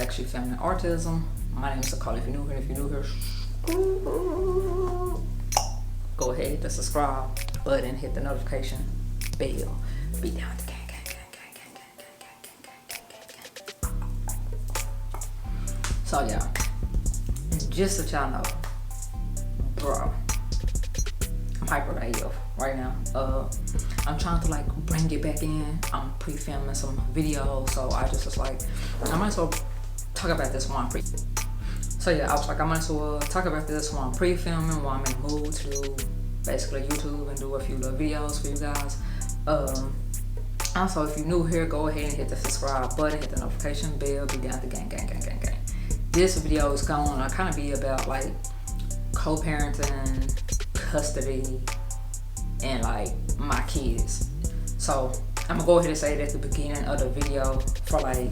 actually feminine autism. My name is Nicole. If you're new here, go ahead, hit the subscribe button, hit the notification bell. Be down with the gang. So yeah, just so y'all know, bro, I'm hyper AF right now. I'm trying to like bring it back in. I'm pre-filming some videos, so I just was like, I might as well talk about this while I'm pre. So yeah, I was like, I might as well talk about this while I'm pre-filming, while I'm in the mood to do basically YouTube and do a few little videos for you guys. Also, if you're new here, go ahead and hit the subscribe button, hit the notification bell, be down the gang. This video is gonna kind of be about like co-parenting, custody, and like my kids. So I'm gonna go ahead and say it at the beginning of the video for like.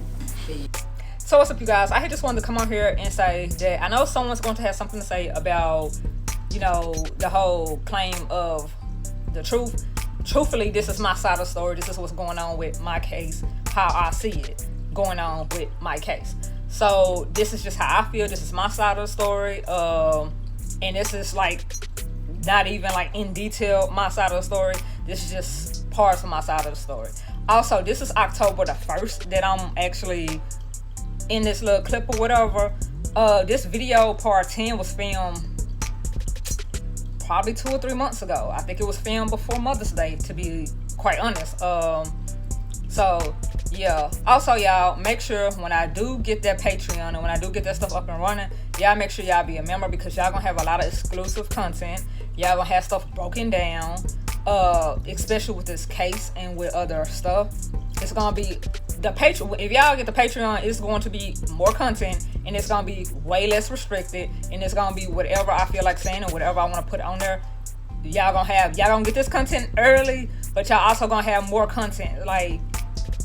So what's up, you guys? I just wanted to come on here and say that I know someone's going to have something to say about, you know, the whole claim of the truth. Truthfully, this is my side of the story. This is what's going on with my case, how I see it going on with my case. So this is just how I feel. This is my side of the story. And this is like not even like in detail my side of the story. This is just parts of my side of the story. Also, this is October the 1st that I'm actually in this little clip or whatever. This video part 10 was filmed probably 2 or 3 months ago. I think it was filmed before Mother's Day, to be quite honest. So yeah, also y'all make sure when I do get that Patreon and when I do get that stuff up and running, y'all make sure y'all be a member, because y'all gonna have a lot of exclusive content. Y'all gonna have stuff broken down, especially with this case and with other stuff. It's gonna be the Patreon. If y'all get the Patreon, it's going to be more content, and it's gonna be way less restricted, and it's gonna be whatever I feel like saying and whatever I want to put on there. Y'all gonna get this content early, but y'all also gonna have more content. Like,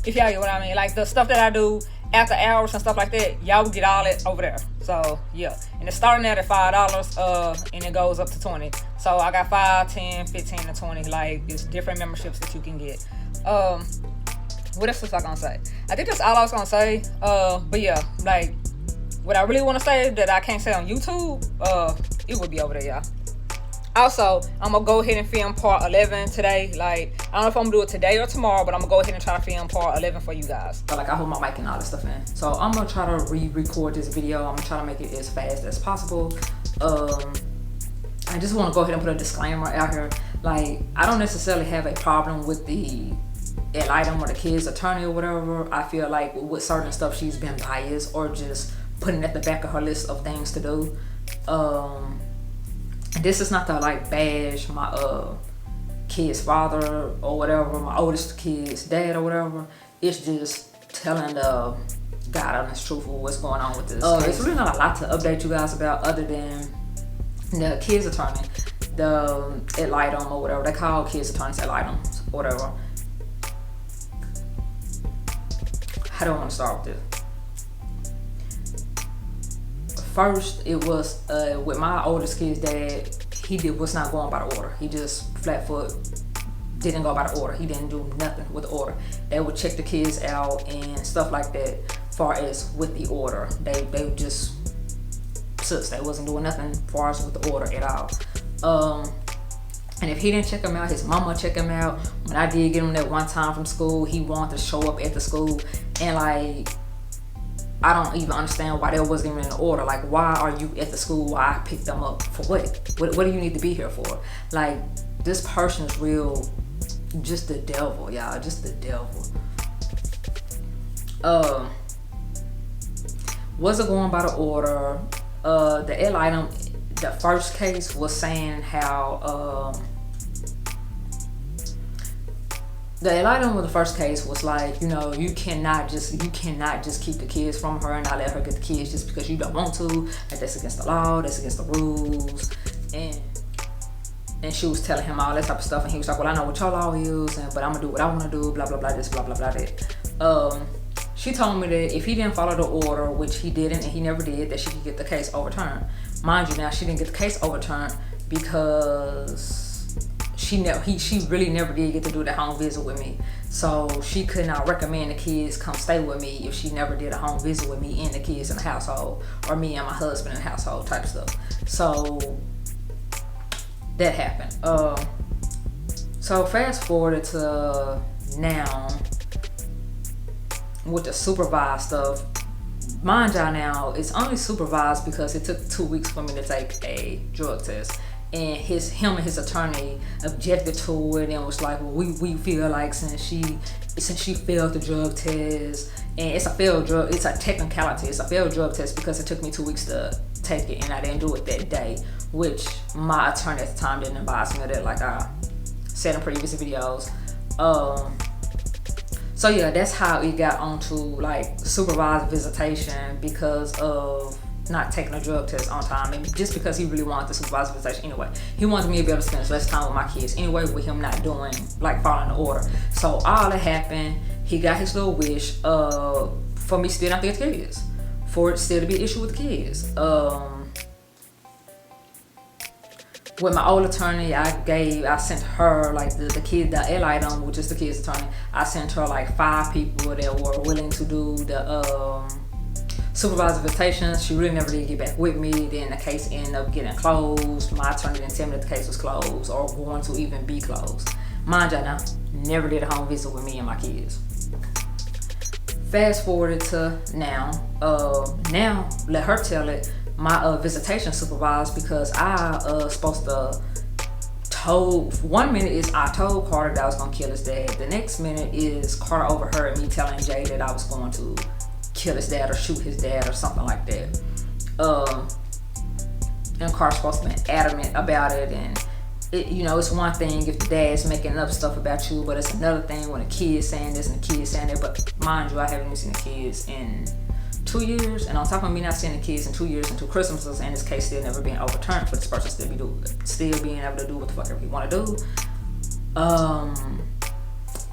if y'all get what I mean, like the stuff that I do after hours and stuff like that, y'all will get all it over there. So yeah, and it's starting out at $5, and it goes up to 20. So I got 5, 10, 15, and 20. Like, it's different memberships that you can get. What else was I gonna say? I think that's all I was gonna say. But yeah, like what I really want to say that I can't say on YouTube, it would be over there, y'all. Also, I'm gonna go ahead and film part 11 today. Like, I don't know if I'm gonna do it today or tomorrow, but I'm gonna go ahead and try to film part 11 for you guys. But like, I hold my mic and all this stuff in, so I'm gonna try to re-record this video. I'm gonna try to make it as fast as possible. I just want to go ahead and put a disclaimer out here. Like, I don't necessarily have a problem with the item or the kid's attorney or whatever. I feel like with certain stuff she's been biased or just putting at the back of her list of things to do. This is not to like bash my kid's father or whatever, my oldest kid's dad or whatever. It's just telling the God honest truth of what's going on with this. There's really not a lot to update you guys about other than the kid's attorney, the ad litem or whatever. They call kids attorneys ad litems or whatever. How do I want to start with this? First, it was with my oldest kid's dad. He was not going by the order. He just flat foot didn't go by the order. He didn't do nothing with the order. They would check the kids out and stuff like that. Far as with the order, they would just sus. They wasn't doing nothing far as with the order at all. And if he didn't check him out, his mama check him out. When I did get him that one time from school, he wanted to show up at the school. And like, I don't even understand why there wasn't even an order. Like, why are you at the school? Why I picked them up? For what? What do you need to be here for? Like, this person's real, just the devil, y'all. Just the devil. Wasn't going by the order. The ad item, the first case was saying how the ad item of the first case was like, you know, you cannot just keep the kids from her and not let her get the kids just because you don't want to. Like, that's against the law, that's against the rules. And she was telling him all that type of stuff, and he was like, well, I know what your law is, but I'm gonna do what I want to do, blah blah blah, this, blah blah blah, that. She told me that if he didn't follow the order, which he didn't and he never did, that she could get the case overturned. Mind you, now she didn't get the case overturned because she really never did get to do the home visit with me. So she could not recommend the kids come stay with me if she never did a home visit with me and the kids in the household, or me and my husband in the household type stuff. So that happened. So fast forward to now with the supervised stuff. Mind y'all, now it's only supervised because it took 2 weeks for me to take a drug test, and him and his attorney objected to it and was like, well, we feel like since she failed the drug test, and it's a technicality, it's a failed drug test because it took me 2 weeks to take it and I didn't do it that day, which my attorney at the time didn't advise me of that, like I said in previous videos. So yeah, that's how it got onto like supervised visitation, because of not taking a drug test on time, and just because he really wanted the supervised visitation anyway. He wanted me to be able to spend less time with my kids anyway, with him not doing, like, following the order. So all that happened, he got his little wish for me still not to get kids, for it still to be an issue with the kids. With my old attorney, I sent her like the kid, the item, which is the kid's attorney. I sent her like 5 people that were willing to do the supervised visitations. She really never did get back with me. Then the case ended up getting closed. My attorney didn't tell me that the case was closed or going to even be closed. Mind you now, never did a home visit with me and my kids. Fast forwarded to now. Now let her tell it. My visitation supervised, because I supposed to told, 1 minute is I told Carter that I was gonna kill his dad. The next minute is Carter overheard me telling Jay that I was going to kill his dad or shoot his dad or something like that. And Carter's supposed to be adamant about it, and it's one thing if the dad's making up stuff about you, but it's another thing when a kid's saying this and the kid's saying that. But mind you, I haven't even seen the kids in 2 years, and on top of me not seeing the kids in 2 years and 2 Christmases, and this case still never being overturned for this person still being able to do what the fuck ever he want to do.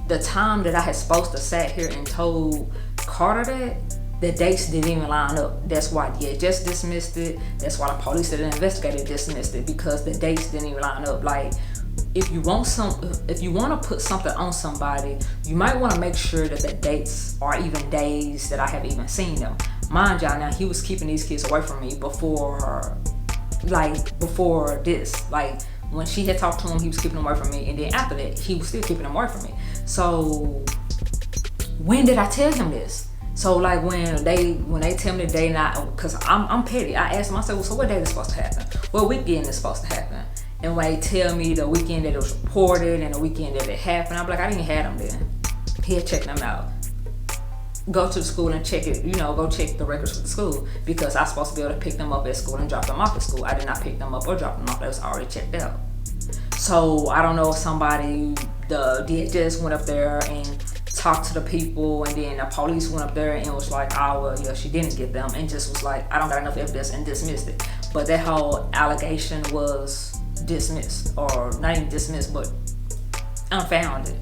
The time that I had supposed to sat here and told Carter that, the dates didn't even line up. That's why just dismissed it. That's why the police that investigated dismissed it, because the dates didn't even line up. Like, if you want to put something on somebody, you might want to make sure that the dates are even days that I have even seen them. Mind y'all, now he was keeping these kids away from me before this. Like, when she had talked to him, he was keeping them away from me, and then after that, he was still keeping them away from me. So when did I tell him this? So like when they tell me the day, not, because I'm petty. I asked him, I said, well, so what day is supposed to happen? What weekend is supposed to happen? And when they tell me the weekend that it was reported and the weekend that it happened, I'm like, I didn't have them then. He had checked them out. Go to the school and check it, go check the records with the school, because I was supposed to be able to pick them up at school and drop them off at school. I did not pick them up or drop them off. They was already checked out. So I don't know if somebody, the DHS went up there and talked to the people, and then the police went up there and was like, oh, well, yeah, she didn't get them, and just was like, I don't got enough evidence, and dismissed it. But that whole allegation was dismissed, or not even dismissed, but unfounded.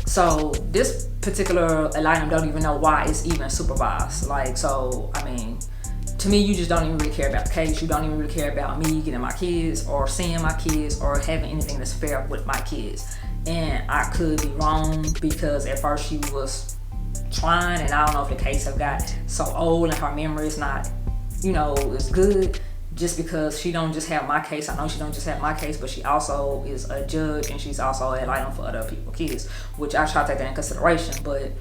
So this particular item don't even know why it's even supervised. Like, so I mean, to me, you just don't even really care about the case. You don't even really care about me getting my kids or seeing my kids or having anything that's fair with my kids. And I could be wrong, because at first she was trying, and I don't know if the case have got so old and her memory is not, is good. Just because she don't just have my case, I know she don't just have my case, but she also is a judge, and she's also a light on for other people's kids, which I try to take that in consideration. But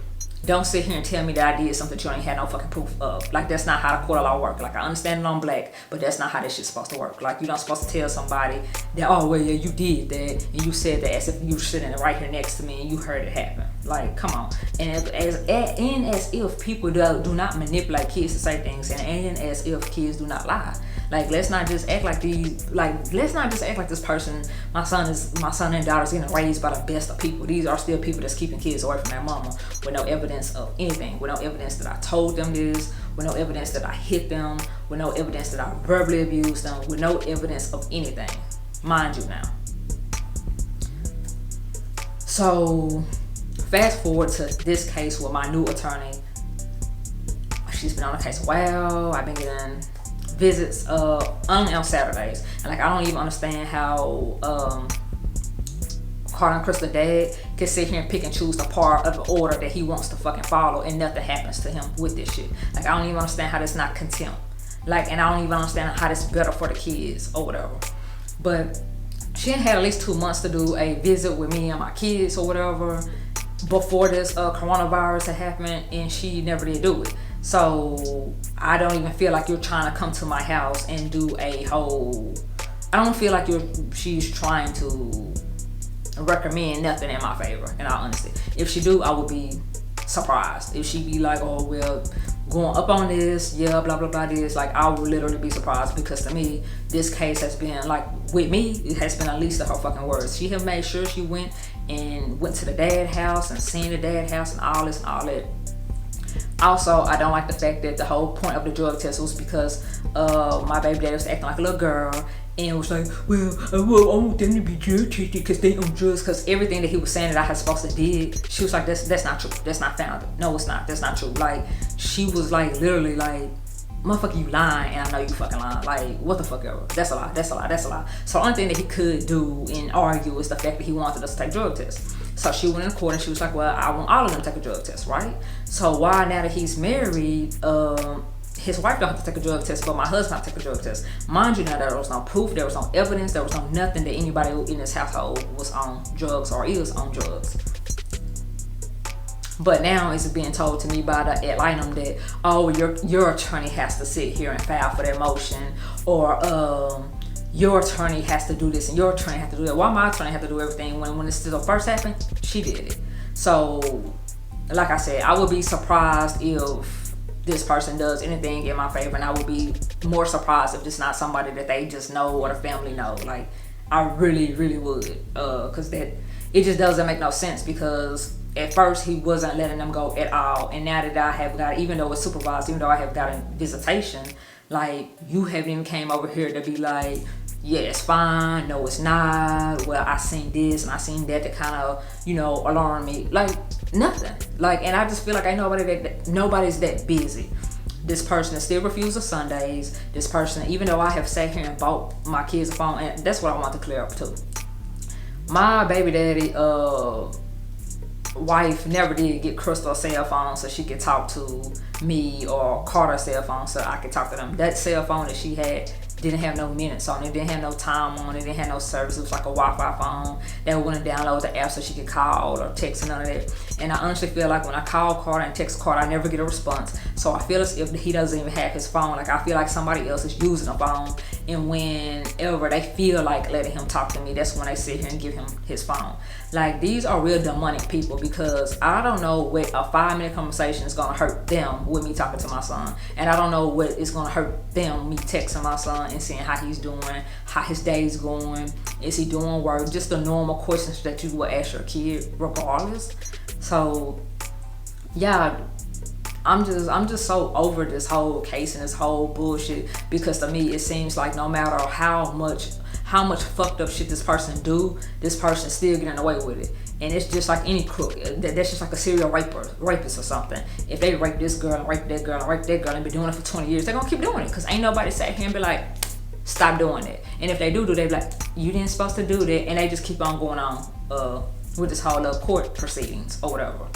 don't sit here and tell me that I did something that you ain't had no fucking proof of. Like, that's not how the court of law work. Like, I understand that I'm black, but that's not how this shit's supposed to work. Like, you're not supposed to tell somebody that, oh, well, yeah, you did that, and you said that as if you were sitting right here next to me and you heard it happen. Like, come on. And as if people do not manipulate kids to say things, and as if kids do not lie. Like, let's not just act like this person, my son and daughter is getting raised by the best of people. These are still people that's keeping kids away from their mama with no evidence of anything, with no evidence that I told them this, with no evidence that I hit them, with no evidence that I verbally abused them, with no evidence of anything. Mind you now. So fast forward to this case with my new attorney. She's been on the case a while. I've been getting visits only on Saturdays, and like, I don't even understand how Carter and Crystal dad can sit here and pick and choose the part of the order that he wants to fucking follow, and nothing happens to him with this shit. Like, I don't even understand how that's not contempt. Like, and I don't even understand how that's better for the kids or whatever. But she had at least 2 months to do a visit with me and my kids or whatever before this coronavirus had happened, and she never did do it. So I don't even feel like you're trying to come to my house and do a whole, I don't feel like she's trying to recommend nothing in my favor, in all honesty. If she do, I would be surprised. If she be like, oh well, going up on this, yeah, blah blah blah this, like, I would literally be surprised, because to me this case has been, like, with me, it has been at least of her fucking words. She have made sure she went to the dad house and seen the dad house and all this and all that. Also, I don't like the fact that the whole point of the drug test was because my baby daddy was acting like a little girl, and was like, well, I want them to be drug tested because they on drugs. Because everything that he was saying that I had supposed to did, she was like, that's not true. That's not founded. No, it's not. That's not true. Like, she was like, literally like, motherfucker, you lying, and I know you fucking lying. Like, what the fuck ever? That's a lie. That's a lie. That's a lie. So the only thing that he could do and argue is the fact that he wanted us to take drug tests. So she went in court and she was like, well, I want all of them to take a drug test, right? So why, now that he's married, his wife don't have to take a drug test, but my husband have to take a drug test. Mind you, now there was no proof, there was no evidence, there was no nothing that anybody in this household was on drugs or is on drugs. But now it's being told to me by the ad litem that, oh, your attorney has to sit here and file for their motion, or your attorney has to do this and your attorney has to do that. Why my attorney have to do everything when it still first happened? She did it. So, like I said, I would be surprised if this person does anything in my favor, and I would be more surprised if it's not somebody that they just know or the family know. Like, I really, really would, because that, it just doesn't make no sense, because at first he wasn't letting them go at all, and now that I have got, even though it's supervised, even though I have gotten visitation, like, you haven't even came over here to be like, yeah, it's fine, no it's not, well, I seen this and I seen that to kind of, you know, alarm me. Like, nothing. Like, and I just feel like nobody's that busy. This person still refuses Sundays. This person, even though I have sat here and bought my kids a phone, and that's what I want to clear up too. My baby daddy wife never did get Crystal a cell phone so she could talk to me, or Carter's cell phone so I could talk to them. That cell phone that she had didn't have no minutes on it, didn't have no time on it, didn't have no service. It was like a Wi-Fi phone that wouldn't download the app so she could call or text and none of that. And I honestly feel like when I call Carter and text Carter, I never get a response. So I feel as if he doesn't even have his phone. Like, I feel like somebody else is using a phone, and whenever they feel like letting him talk to me, that's when they sit here and give him his phone. Like, these are real demonic people, because I don't know what a 5-minute conversation is gonna hurt them with me talking to my son, and I don't know what it's gonna hurt them, me texting my son and seeing how he's doing, how his day's going, is he doing work, just the normal questions that you would ask your kid regardless. So yeah, I'm just so over this whole case and this whole bullshit, because to me it seems like no matter how much fucked up shit this person do, this person still getting away with it. And it's just like any crook. That's just like a serial rapist or something. If they rape this girl and rape that girl and rape that girl and be doing it for 20 years, they're gonna keep doing it, because ain't nobody sat here and be like, stop doing it. And if they do, they be like, you didn't supposed to do that, and they just keep on going on with this whole little court proceedings or whatever.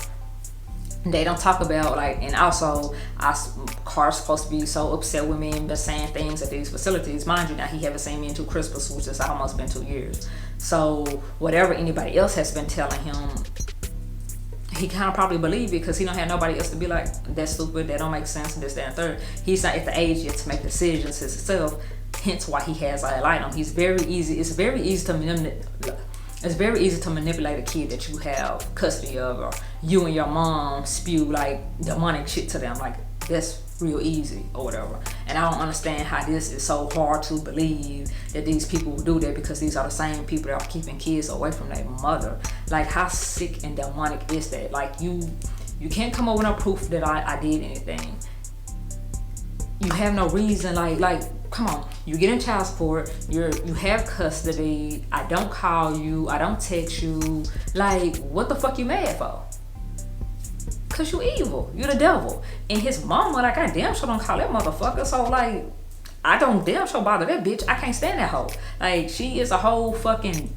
They don't talk about, like, and also Carter's supposed to be so upset with me and been saying things at these facilities. Mind you, now he haven't seen me in 2 Christmas, which has almost been 2 years. So whatever anybody else has been telling him, he kind of probably believe it, because he don't have nobody else to be like, that's stupid, that don't make sense, and this, that, and third. He's not at the age yet to make decisions himself, hence why he has a light on. It's very easy to manipulate a kid that you have custody of, or you and your mom spew like demonic shit to them. Like, that's real easy or whatever. And I don't understand how this is so hard to believe that these people do that, because these are the same people that are keeping kids away from their mother. Like, how sick and demonic is that? Like, you can't come up with no proof that I did anything. You have no reason, like come on, you get in child support, you have custody, I don't call you, I don't text you, like, what the fuck you mad for? Cause you evil, you the devil. And his mama, like, I damn sure don't call that motherfucker, so like, I don't damn sure bother that bitch, I can't stand that hoe. Like, she is a whole fucking,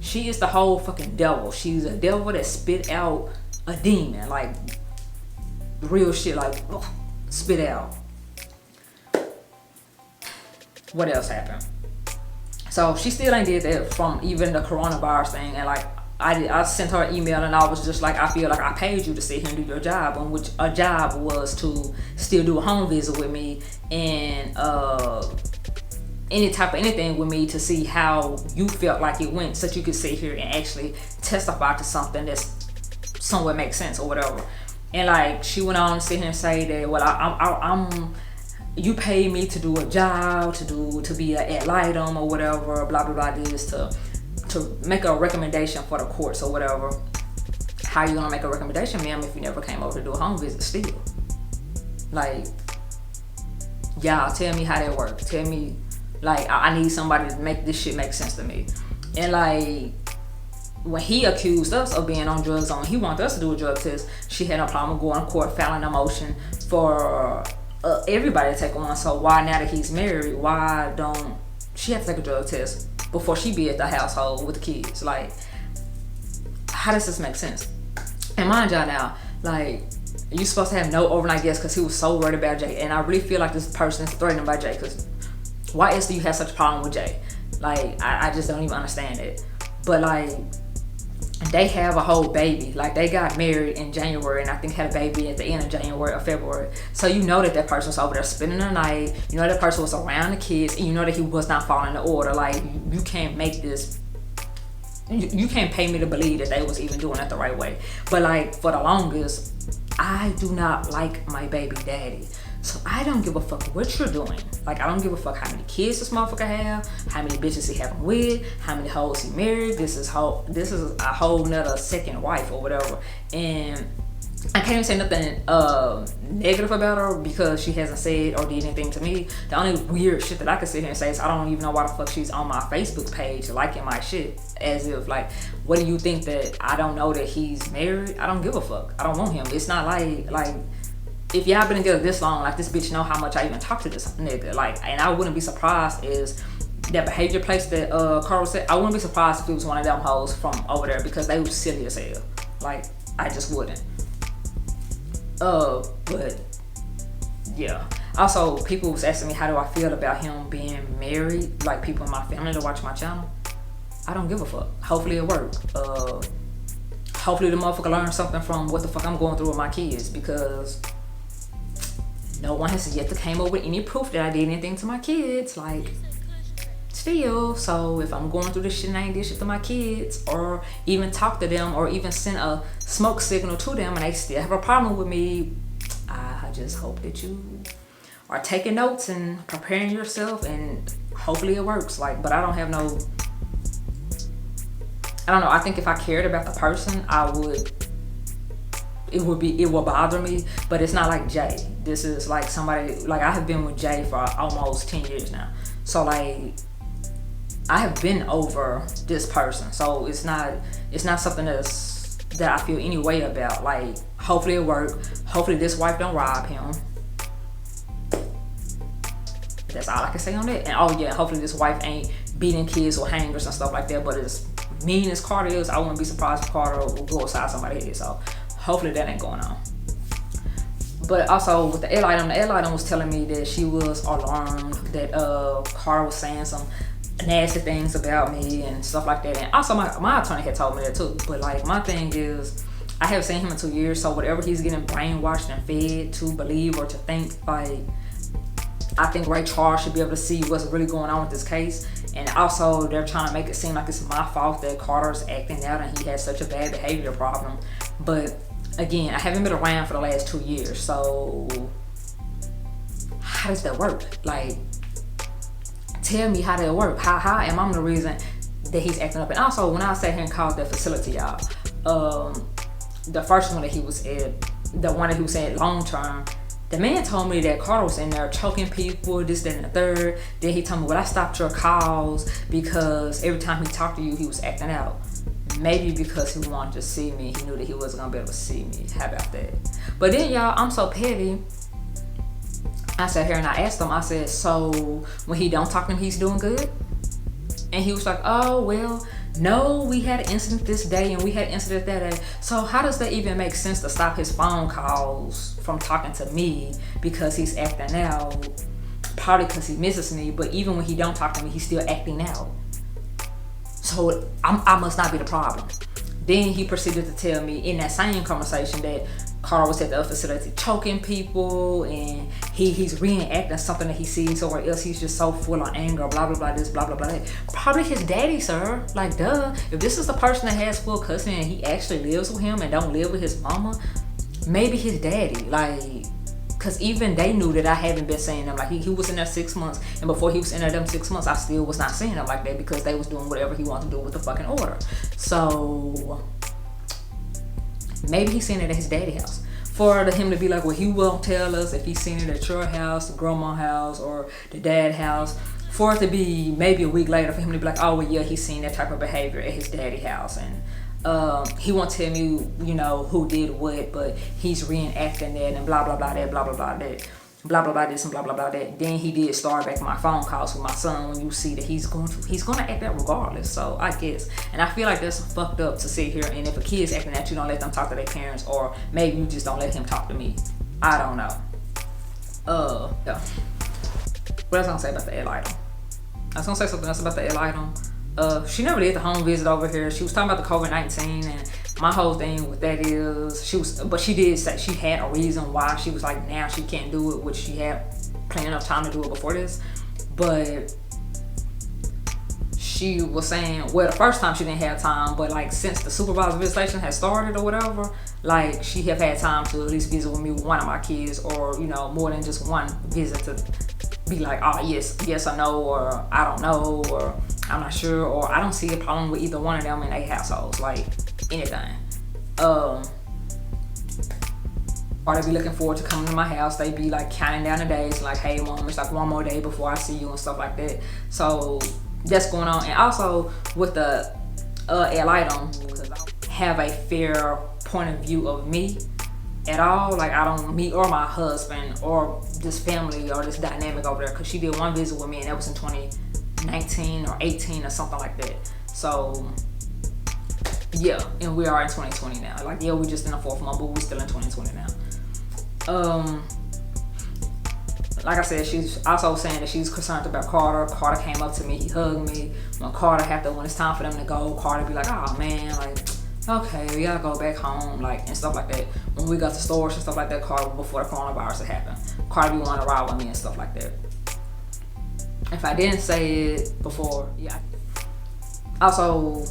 She is the whole fucking devil. She's a devil that spit out a demon, like real shit, like ugh, spit out. What else happened? So she still ain't did that from even the coronavirus thing, and like I sent her an email and I was just like, I feel like I paid you to sit here and do your job, on which a job was to still do a home visit with me and any type of anything with me to see how you felt like it went, so that you could sit here and actually testify to something that's somewhat makes sense or whatever. And like she went on to sit here and say that, well, I'm you paid me to do a job, to be an ad litem or whatever, blah blah blah, this to make a recommendation for the courts or whatever. How you gonna make a recommendation, ma'am, if you never came over to do a home visit still? Like, y'all tell me how that works. Tell me, like, I need somebody to make this shit make sense to me. And like, when he accused us of being on drugs, he wanted us to do a drug test, she had no problem going to court, filing a motion for everybody to take one. So why, now that he's married, why don't she have to take a drug test before she be at the household with the kids? Like, how does this make sense? And mind y'all now, like, you supposed to have no overnight guests because he was so worried about Jay. And I really feel like this person is threatened by Jay, because why else do you have such a problem with Jay? Like, I just don't even understand it. But like, they have a whole baby. Like, they got married in January and I think had a baby at the end of January or February. So you know that person's over there spending the night. You know that person was around the kids, and you know that he was not following the order. Like, you can't make this, you can't pay me to believe that they was even doing it the right way. But like, for the longest, I do not like my baby daddy. So I don't give a fuck what you're doing. Like, I don't give a fuck how many kids this motherfucker have, how many bitches he having with, how many hoes he married. This is a whole nother second wife or whatever. And I can't even say nothing negative about her because she hasn't said or did anything to me. The only weird shit that I can sit here and say is I don't even know why the fuck she's on my Facebook page liking my shit. As if, like, what do you think, that I don't know that he's married? I don't give a fuck. I don't want him. It's not like if y'all been together this long, like, this bitch know how much I even talk to this nigga. Like, and I wouldn't be surprised is that behavior place that Carl said. I wouldn't be surprised if it was one of them hoes from over there, because they was silly as hell. Like, I just wouldn't. But yeah. Also, people was asking me how do I feel about him being married, like people in my family to watch my channel. I don't give a fuck. Hopefully it works. Hopefully the motherfucker learned something from what the fuck I'm going through with my kids, because no one has yet to came up with any proof that I did anything to my kids. Like, still, so if I'm going through this shit and I ain't did shit to my kids, or even talk to them, or even send a smoke signal to them, and they still have a problem with me, I just hope that you are taking notes and preparing yourself, and hopefully it works. Like, but I don't know, I think if I cared about the person, it will bother me. But it's not like Jay. This is like somebody, like, I have been with Jay for almost 10 years now. So like, I have been over this person. So it's not something that I feel any way about. Like, hopefully it works. Hopefully this wife don't rob him. That's all I can say on that. And oh yeah, hopefully this wife ain't beating kids with hangers and stuff like that. But as mean as Carter is, I wouldn't be surprised if Carter will go outside somebody's head. So hopefully that ain't going on. But also with the ad litem was telling me that she was alarmed that Carter was saying some nasty things about me and stuff like that. And also my attorney had told me that too. But like, my thing is, I haven't seen him in 2 years, so whatever he's getting brainwashed and fed to believe or to think, like, I think Ray Charles should be able to see what's really going on with this case. And also, they're trying to make it seem like it's my fault that Carter's acting out and he has such a bad behavior problem. But again, I haven't been around for the last 2 years, so how does that work? Like, tell me how that work. How am I the reason that he's acting up? And also, when I sat here and called that facility, y'all, the first one that he was at, the one that he was at long term, the man told me that Carter was in there choking people, this, that, and the third. Then he told me, well, I stopped your calls because every time he talked to you, he was acting out. Maybe because he wanted to see me. He knew that he wasn't going to be able to see me. How about that? But then, y'all, I'm so petty. I sat here and I asked him, I said, so when he don't talk to him, he's doing good? And he was like, oh, well, no, we had an incident this day and we had an incident that day. So how does that even make sense to stop his phone calls from talking to me because he's acting out? Probably because he misses me, but even when he don't talk to me, he's still acting out. So I must not be the problem. Then he proceeded to tell me in that same conversation that Carter was at the facility choking people, and he's reenacting something that he sees somewhere else. He's just so full of anger, blah blah blah, this blah blah blah that. Probably his daddy, sir. Like, duh. If this is the person that has full custody and he actually lives with him and don't live with his mama, maybe his daddy. Like, cause even they knew that I haven't been seeing them. Like he was in there 6 months, and before he was in there them 6 months, I still was not seeing him like that because they was doing whatever he wanted to do with the fucking order. So maybe he's seen it at his daddy house. For him to be like, well, he won't tell us if he's seen it at your house, the grandma house, or the dad house. For it to be maybe a week later for him to be like, oh well, yeah, he's seen that type of behavior at his daddy house, and he won't tell me, you know, who did what, but he's reenacting that and blah blah blah that, blah blah blah that, blah blah blah this and blah blah blah that. Then he did start back my phone calls with my son. When you see that he's gonna act that regardless. So I guess, and I feel like that's fucked up to sit here, and if a kid's acting that, you don't let them talk to their parents, or maybe you just don't let him talk to me. I don't know. Yeah. What else I gonna say about the L item? I was gonna say something else about the L item. She never did the home visit over here. She was talking about the COVID-19, and my whole thing with that is but she did say she had a reason why she was like, now she can't do it, which she had plenty enough time to do it before this. But she was saying, well, the first time she didn't have time, but like since the supervisor visitation had started or whatever, like she have had time to at least visit with me with one of my kids, or you know, more than just one visit, to be like, oh yes or no, or I don't know, or I'm not sure, or I don't see a problem with either one of them in their households, like anything. Or they be looking forward to coming to my house. They be like counting down the days, like, hey mom, it's like one more day before I see you and stuff like that. So that's going on. And also with the L item, because I don't have a fair point of view of me at all. Like I don't, me or my husband or this family or this dynamic over there, because she did one visit with me and that was in 2019 or 18 or something like that. So yeah, and we are in 2020 now. Like, yeah, we just in the 4th month, but we still in 2020 now. Like I said, she's also saying that she's concerned about Carter. Carter came up to me, he hugged me. When it's time for them to go, Carter be like, oh man, like, okay, we gotta go back home, like, and stuff like that. When we got to stores and stuff like that, Carter, before the coronavirus had happened, Carter be wanting to ride with me and stuff like that. If I didn't say it before, yeah. Also,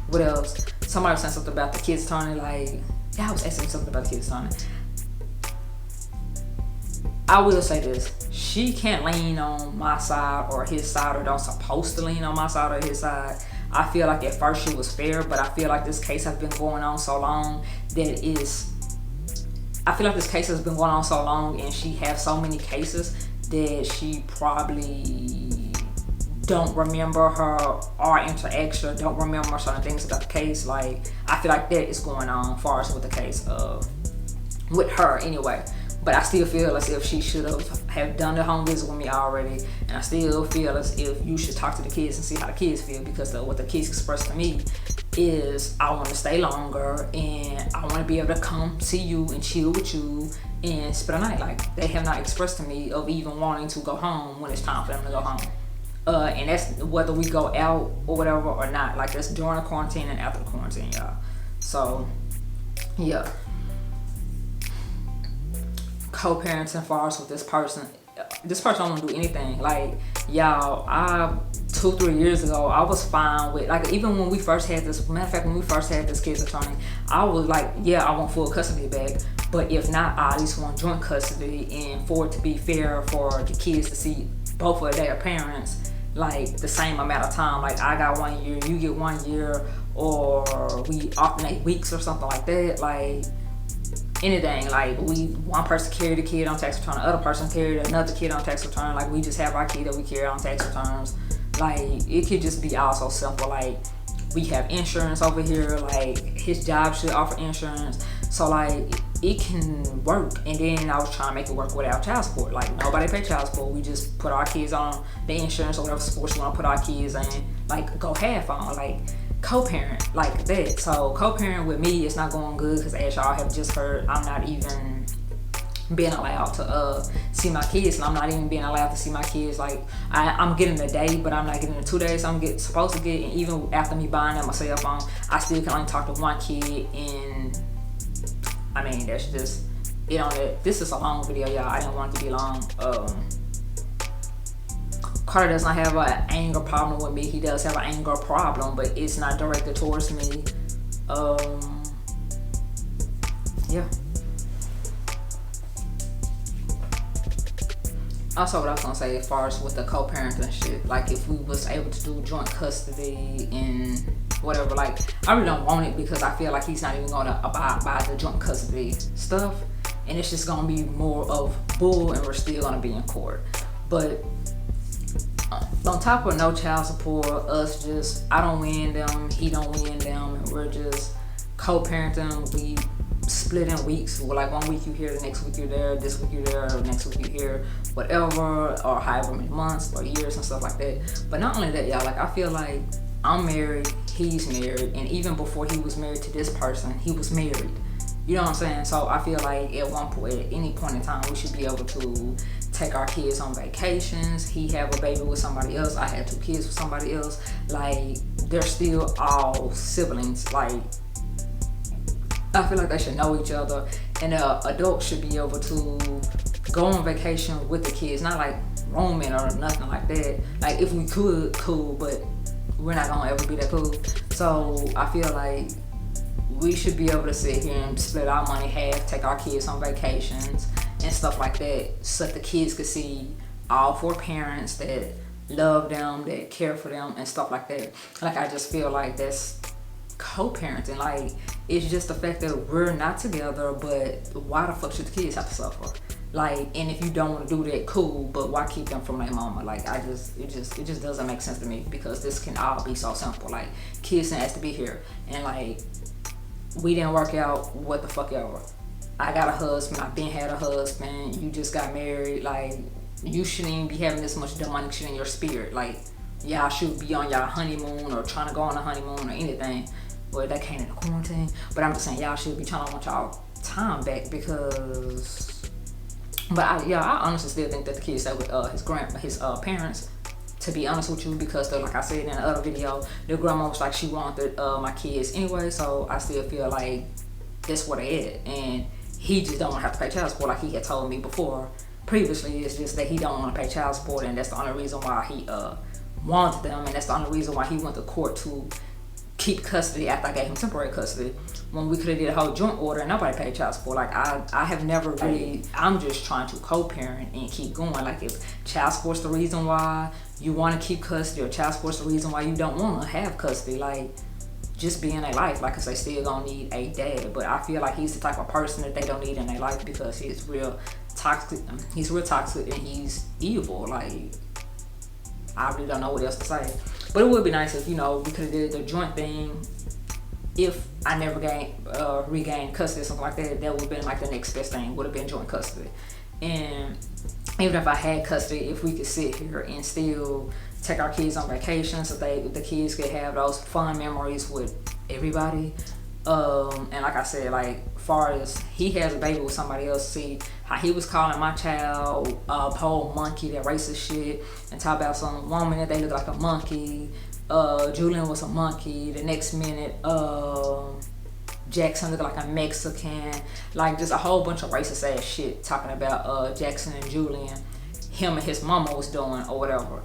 what else? Somebody was saying something about the kids turning, like, yeah, I was asking something about the kids turning. I will say this, she can't lean on my side or his side, or don't supposed to lean on my side or his side. I feel like at first she was fair, but I feel like this case has been going on so long and she has so many cases that she probably don't remember our interaction, don't remember certain things about the case. Like, I feel like that is going on as far as with the case with her anyway. But I still feel as if she should have done the home visit with me already, and I still feel as if you should talk to the kids and see how the kids feel, because what the kids expressed to me is, I want to stay longer and I want to be able to come see you and chill with you and spend a night. Like, they have not expressed to me of even wanting to go home when it's time for them to go home. And that's whether we go out or whatever or not. Like, that's during the quarantine and after the quarantine, y'all. So, yeah. Co-parenting for us with this person don't want to do anything. Like, y'all, 2-3 years ago, I was fine with, like, even when we first had this, matter of fact, when we first had this kids attorney, I was like, yeah, I want full custody back, but if not, I at least want joint custody, and for it to be fair for the kids to see both of their parents like the same amount of time. Like, I got 1 year, you get 1 year, or we alternate weeks or something like that. Like, anything, like, one person carry the kid on tax return, the other person carry another kid on tax return. Like, we just have our kid that we carry on tax returns. Like, it could just be all so simple. Like, we have insurance over here. Like, his job should offer insurance, so like it can work. And then I was trying to make it work without child support. Like, nobody pay child support. We just put our kids on the insurance or whatever sports we want to put our kids in, like, go half on. Like, co-parent like that. So co-parent with me, it's not going good because as y'all have just heard, I'm not even being allowed to see my kids, and I'm not even being allowed to see my kids. Like I'm getting a day, but I'm not getting the 2 days I'm supposed to get. And even after me buying them a cell phone, I still can only talk to one kid. And I mean, that's just it on it. This is a long video, y'all. I didn't want it to be long. Carter does not have an anger problem with me. He does have an anger problem, but it's not directed towards me. Yeah. Also, what I was gonna say as far as with the co-parenting shit, like if we was able to do joint custody and whatever, like I really don't want it because I feel like he's not even gonna abide by the joint custody stuff, and it's just gonna be more of bull, and we're still gonna be in court. But on top of no child support, us just, I don't win them, he don't win them, and we're just co-parenting. We split in weeks. Well, like 1 week you here, the next week you're there, this week you're there, or next week you're here, whatever, or however many months or years and stuff like that. But not only that, y'all, like I feel like I'm married, he's married, and even before he was married to this person, he was married. You know what I'm saying? So I feel like at one point, at any point in time, we should be able to take our kids on vacations. He have a baby with somebody else. I had 2 kids with somebody else. Like, they're still all siblings. Like, I feel like they should know each other, and adults should be able to go on vacation with the kids, not like roaming or nothing like that. Like, if we could, cool, but we're not gonna ever be that cool. So I feel like we should be able to sit here and split our money half, take our kids on vacations and stuff like that, so that the kids could see all 4 parents that love them, that care for them and stuff like that. Like, I just feel like that's co-parenting. Like, it's just the fact that we're not together, but why the fuck should the kids have to suffer? Like, and if you don't want to do that, cool, but why keep them from their mama? Like, it just doesn't make sense to me, because this can all be so simple. Like, kids didn't ask to be here, and like, we didn't work out, what the fuck ever. I got a husband, I've been had a husband, you just got married. Like, you shouldn't even be having this much demonic shit in your spirit. Like, y'all should be on y'all honeymoon or trying to go on a honeymoon or anything. Well, that came in the quarantine, but I'm just saying y'all should be trying to want y'all time back, because, but I honestly still think that the kids stay with his parents, to be honest with you, because they're, like I said in the other video, their grandma was like, she wanted my kids anyway. So I still feel like that's where they at, and he just don't want to have to pay child support, like he had told me before previously. It's just that he don't want to pay child support, and that's the only reason why he wanted them, and that's the only reason why he went to court to keep custody after I gave him temporary custody, when we could have did a whole joint order and nobody paid child support. Like, I have never really, I'm just trying to co-parent and keep going. Like, if child support's the reason why you want to keep custody, or child support's the reason why you don't want to have custody, like, just be in their life. Like, cause they still gonna need a dad. But I feel like he's the type of person that they don't need in their life, because he's real toxic. He's real toxic and he's evil. Like, I really don't know what else to say. But it would be nice if, you know, we could have did the joint thing. If I never regained custody or something like that, that would have been like the next best thing, would have been joint custody. And even if I had custody, if we could sit here and still take our kids on vacation, so the kids could have those fun memories with everybody. And like I said, like, far as he has a baby with somebody else, see how he was calling my child a whole monkey, that racist shit, and talk about some woman that they look like a monkey. Julian was a monkey. The next minute, Jaxon looked like a Mexican. Like, just a whole bunch of racist ass shit talking about Jaxon and Julian, him and his mama was doing or whatever.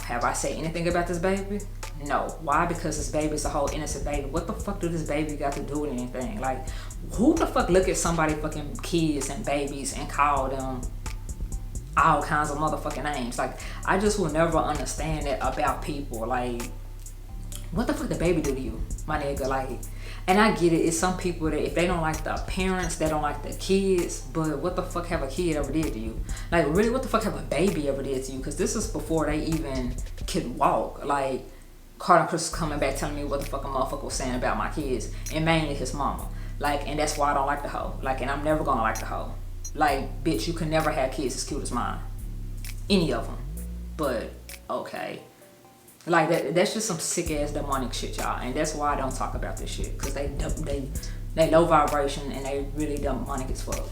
Have I said anything about this baby? No. Why? Because this baby is a whole innocent baby. What the fuck do this baby got to do with anything? Like, who the fuck look at somebody fucking kids and babies and call them all kinds of motherfucking names? Like, I just will never understand that about people. Like, what the fuck the baby do to you, my nigga? Like, and I get it, it's some people that if they don't like the parents, they don't like the kids, but what the fuck have a kid ever did to you? Like, really, what the fuck have a baby ever did to you? Because this is before they even could walk. Like, Carter and Chris coming back telling me what the fuck a motherfucker was saying about my kids, and mainly his mama. Like, and that's why I don't like the hoe. Like, and I'm never gonna like the hoe. Like, bitch, you can never have kids as cute as mine. Any of them. But, okay. Like that's just some sick ass demonic shit, y'all. And that's why I don't talk about this shit, because they low vibration and they really demonic as fuck.